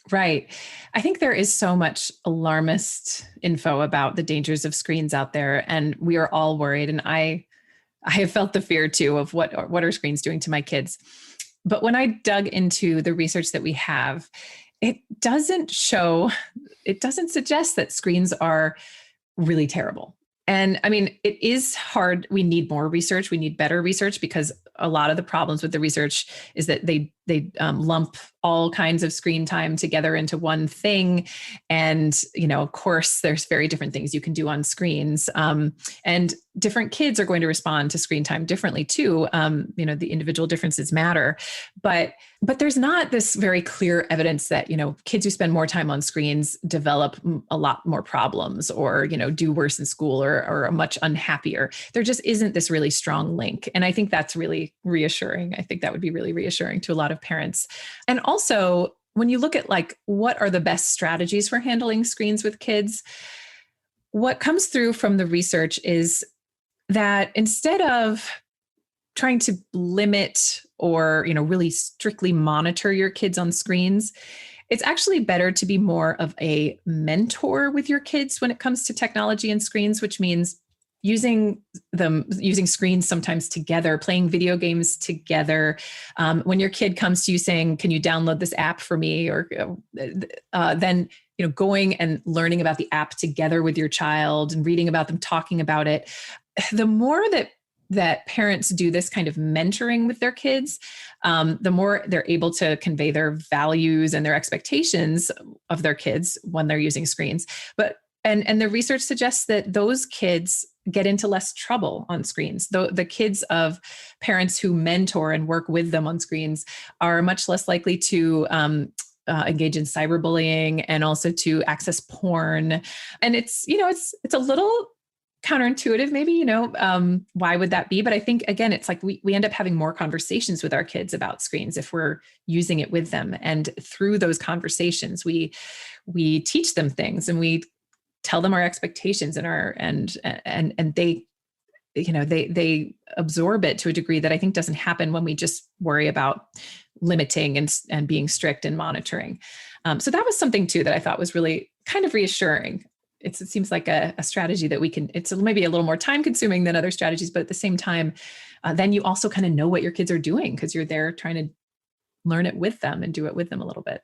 Right. I think there is so much alarmist info about the dangers of screens out there, and we are all worried. And I have felt the fear too of what are screens doing to my kids. But when I dug into the research that we have, it doesn't suggest that screens are really terrible. And I mean, it is hard. We need more research. We need better research, because a lot of the problems with the research is that they lump all kinds of screen time together into one thing. And, of course, there's very different things you can do on screens. And different kids are going to respond to screen time differently too. The individual differences matter. But there's not this very clear evidence that, kids who spend more time on screens develop a lot more problems or, do worse in school or are much unhappier. There just isn't this really strong link. And I think that's really reassuring. I think that would be really reassuring to a lot of parents. And also, when you look at what are the best strategies for handling screens with kids, what comes through from the research is that instead of trying to limit or, really strictly monitor your kids on screens, it's actually better to be more of a mentor with your kids when it comes to technology and screens, which means using screens sometimes together, playing video games together. When your kid comes to you saying, "Can you download this app for me?" Or then going and learning about the app together with your child and reading about them, talking about it. The more that parents do this kind of mentoring with their kids, the more they're able to convey their values and their expectations of their kids when they're using screens. And the research suggests that those kids get into less trouble on screens. The kids of parents who mentor and work with them on screens are much less likely to engage in cyberbullying and also to access porn. And it's a little counterintuitive, maybe, why would that be? But I think, again, it's like we end up having more conversations with our kids about screens if we're using it with them. And through those conversations, we teach them things and we tell them our expectations and they absorb it to a degree that I think doesn't happen when we just worry about limiting and being strict and monitoring. So that was something too that I thought was really kind of reassuring. It seems like a strategy that it's maybe a little more time consuming than other strategies, but at the same time, then you also kind of know what your kids are doing because you're there trying to learn it with them and do it with them a little bit.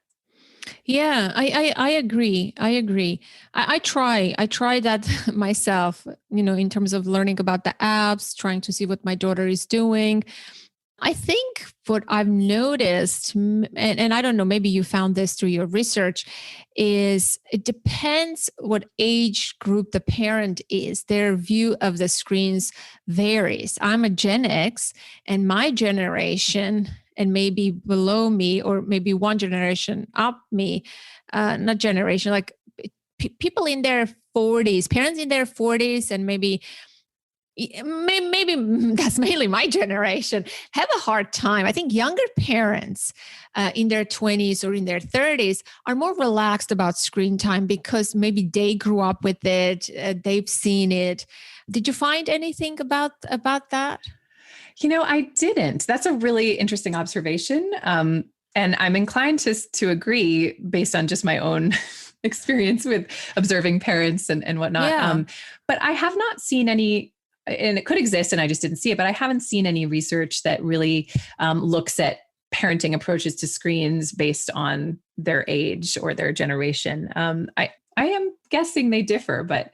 Yeah, I agree. I try that myself, in terms of learning about the apps, trying to see what my daughter is doing. I think what I've noticed, and I don't know, maybe you found this through your research, is it depends what age group the parent is. Their view of the screens varies. I'm a Gen X, and my generation, and maybe below me, or maybe one generation up me, not generation, like people in their 40s, parents in their 40s, and maybe that's mainly my generation, have a hard time. I think younger parents in their 20s or in their 30s are more relaxed about screen time because maybe they grew up with it, they've seen it. Did you find anything about that? I didn't. That's a really interesting observation. And I'm inclined to agree based on just my own experience with observing parents and whatnot. Yeah. But I have not seen any, and it could exist and I just didn't see it, but I haven't seen any research that really looks at parenting approaches to screens based on their age or their generation. I am guessing they differ, but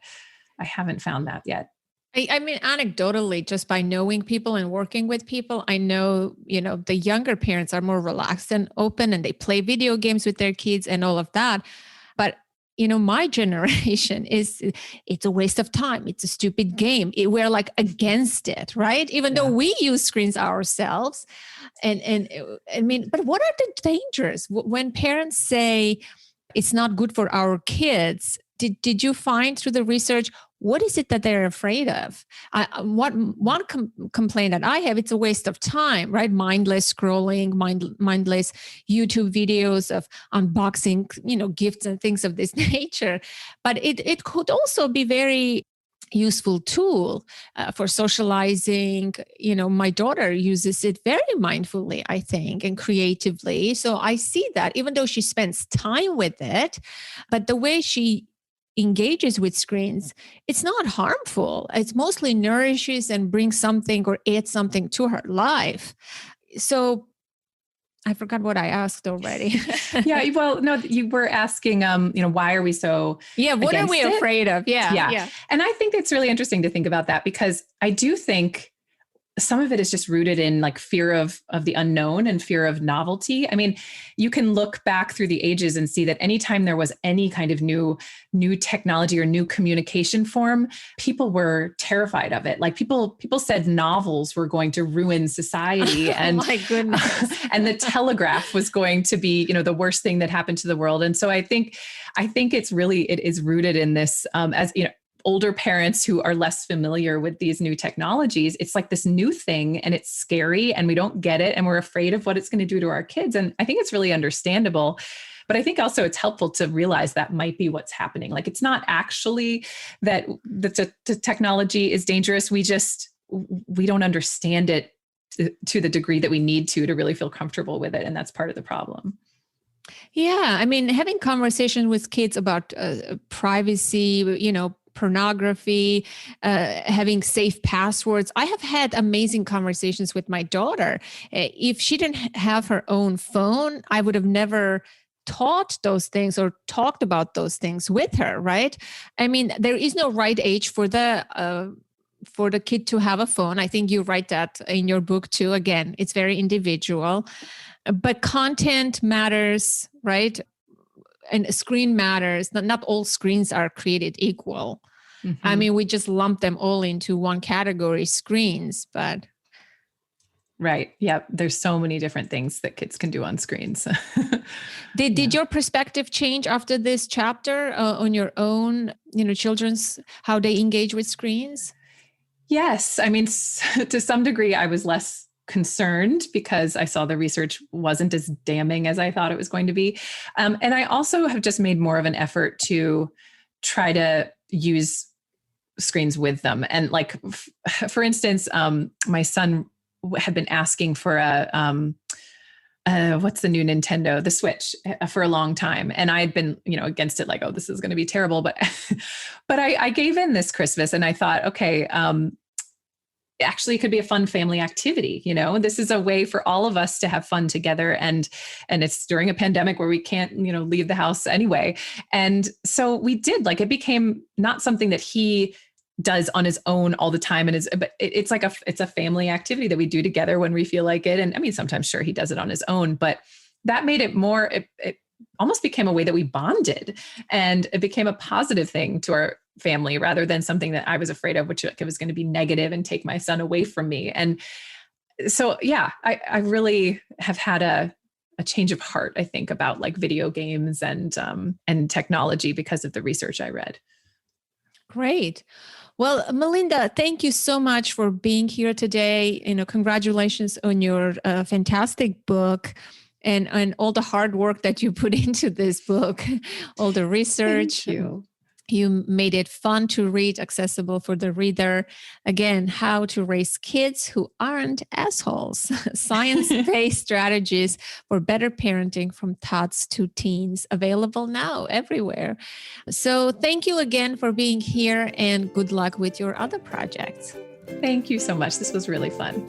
I haven't found that yet. I mean, anecdotally, just by knowing people and working with people, I know, the younger parents are more relaxed and open and they play video games with their kids and all of that. But, my generation it's a waste of time. It's a stupid game. We're like against it, right? Even though we use screens ourselves. And I mean, but what are the dangers when parents say it's not good for our kids? Did you find through the research, what is it that they're afraid of? One complaint that I have, it's a waste of time, right? Mindless scrolling, mindless YouTube videos of unboxing, gifts and things of this nature. But it could also be very useful tool for socializing. My daughter uses it very mindfully, I think, and creatively. So I see that even though she spends time with it, but the way she engages with screens, it's not harmful. It's mostly nourishes and brings something or adds something to her life. So I forgot what I asked already. Yeah. Well, no, you were asking, why are we so what are we afraid of? Yeah. And I think it's really interesting to think about that, because I do think some of it is just rooted in like fear of the unknown and fear of novelty. I mean, you can look back through the ages and see that anytime there was any kind of new technology or new communication form, people were terrified of it. Like people said novels were going to ruin society, and my goodness, and the telegraph was going to be, the worst thing that happened to the world. And so I think it is rooted in this, as older parents who are less familiar with these new technologies. It's like this new thing and it's scary and we don't get it and we're afraid of what it's going to do to our kids. And I think it's really understandable. But I think also it's helpful to realize that might be what's happening. Like it's not actually that the technology is dangerous. We don't understand it to the degree that we need to really feel comfortable with it. And that's part of the problem. Yeah. I mean, having conversations with kids about privacy, pornography, having safe passwords. I have had amazing conversations with my daughter. If she didn't have her own phone, I would have never taught those things or talked about those things with her, right? I mean, there is no right age for the kid to have a phone. I think you write that in your book too. Again, it's very individual, but content matters, right? And screen matters. Not all screens are created equal. Mm-hmm. I mean, we just lump them all into one category, screens, but. Right. Yeah. There's so many different things that kids can do on screens. Did your perspective change after this chapter on your own, children's, how they engage with screens? Yes. I mean, to some degree, I was less concerned because I saw the research wasn't as damning as I thought it was going to be. And I also have just made more of an effort to try to use screens with them. And like, for instance, my son had been asking for what's the new Nintendo, the Switch, for a long time. And I had been, against it, like, oh, this is going to be terrible. But I gave in this Christmas and I thought, okay, actually it could be a fun family activity. This is a way for all of us to have fun together. And it's during a pandemic where we can't, leave the house anyway. And so we did, like, it became not something that he does on his own all the time. But it's like it's a family activity that we do together when we feel like it. And I mean, sometimes sure he does it on his own, but that made it more, it almost became a way that we bonded, and it became a positive thing to our family rather than something that I was afraid of, which it was going to be negative and take my son away from me. And so, yeah, I really have had a change of heart, I think, about like video games and technology because of the research I read. Great. Well, Melinda, thank you so much for being here today. Congratulations on your fantastic book and all the hard work that you put into this book, all the research. Thank you. You made it fun to read, accessible for the reader. Again, How to Raise Kids Who Aren't Assholes. Science-based strategies for better parenting from tots to teens. Available now everywhere. So thank you again for being here, and good luck with your other projects. Thank you so much. This was really fun.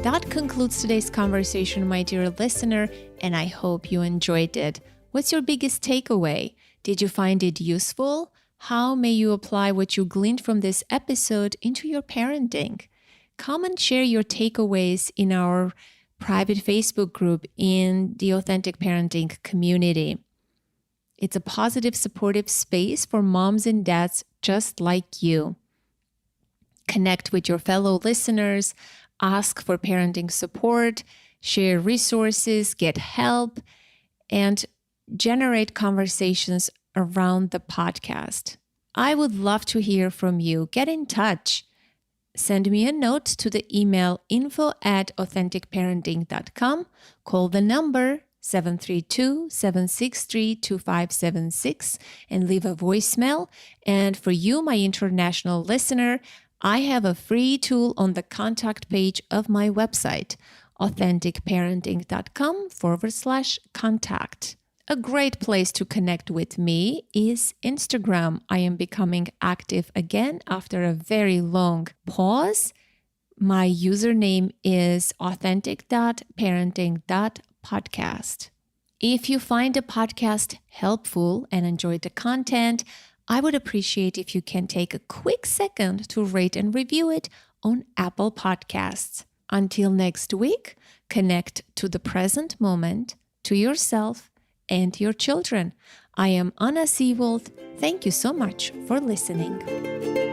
That concludes today's conversation, my dear listener, and I hope you enjoyed it. What's your biggest takeaway? Did you find it useful? How may you apply what you gleaned from this episode into your parenting? Come and share your takeaways in our private Facebook group in the Authentic Parenting community. It's a positive, supportive space for moms and dads just like you. Connect with your fellow listeners, ask for parenting support, share resources, get help, and generate conversations around the podcast. I would love to hear from you. Get in touch. Send me a note to the email info@authenticparenting.com. Call the number 732-763-2576 and leave a voicemail. And for you, my international listener, I have a free tool on the contact page of my website, authenticparenting.com/contact. A great place to connect with me is Instagram. I am becoming active again after a very long pause. My username is authentic.parenting.podcast. If you find the podcast helpful and enjoyed the content, I would appreciate if you can take a quick second to rate and review it on Apple Podcasts. Until next week, connect to the present moment, to yourself, and your children. I am Anna Seewold. Thank you so much for listening.